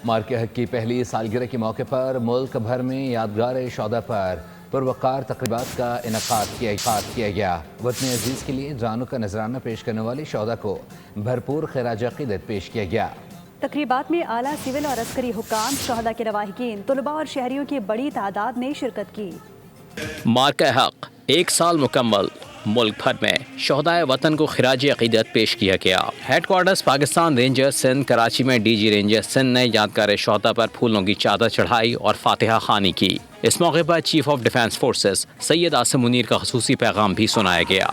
مارکہ حق کی پہلی سالگرہ کے موقع پر ملک بھر میں یادگار شہداء پر پروقار تقریبات کا انعقاد کیا گیا۔ وطن عزیز کے لیے جانوں کا نذرانہ پیش کرنے والے شہداء کو بھرپور خراج عقیدت پیش کیا گیا۔ تقریبات میں اعلیٰ سول اور عسکری حکام، شہداء کے لواحقین، طلباء اور شہریوں کی بڑی تعداد نے شرکت کی۔ مارکہ حق 1 سال مکمل، ملک بھر میں شہدائے وطن کو خراج عقیدت پیش کیا گیا۔ Headquarters Pakistan ranger Sindh Karachi میں ڈی جی رینجر سندھ نے یادگار شہداء پر پھولوں کی چادر چڑھائی اور فاتحہ خوانی کی۔ اس موقع پر chief of defence forces Syed Asim Munir کا خصوصی پیغام بھی سنایا گیا۔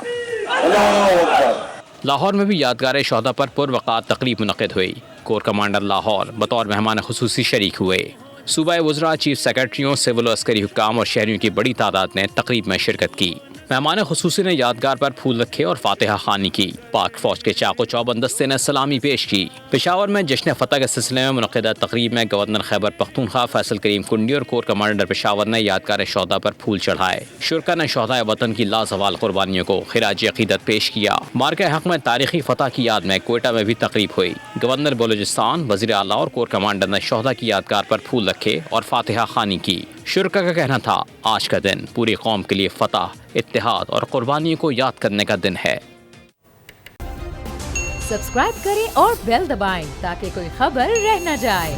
لاہور میں بھی یادگار شہداء پر پروقار تقریب منعقد ہوئی۔ کور کمانڈر لاہور بطور مہمان خصوصی شریک ہوئے۔ صوبہ وزراء، چیف سیکرٹریوں، سول و عسکری حکام اور شہریوں کی بڑی تعداد نے تقریب میں شرکت کی۔ مہمان خصوصی نے یادگار پر پھول رکھے اور فاتحہ خوانی کی۔ پاک فوج کے چاق و چوبند دستے نے سلامی پیش کی۔ پشاور میں جشن فتح کے سلسلے میں منعقدہ تقریب میں گورنر خیبر پختونخوا فیصل کریم کنڈی اور کور کمانڈر پشاور نے یادگار شہداء پر پھول چڑھائے۔ شرکا نے شہدائے وطن کی لازوال قربانیوں کو خراج عقیدت پیش کیا۔ مارکہ حق میں تاریخی فتح کی یاد میں کوئٹہ میں بھی تقریب ہوئی۔ گورنر بلوچستان، وزیر اعلیٰ اور کور کمانڈر نے شہداء کی یادگار پر پھول رکھے اور فاتحہ خوانی کی۔ شرکا کا کہنا تھا، آج کا دن پوری قوم کے لیے فتح، اتحاد اور قربانیوں کو یاد کرنے کا دن ہے۔ سبسکرائب کریں اور بیل دبائیں تاکہ کوئی خبر رہ نہ جائے۔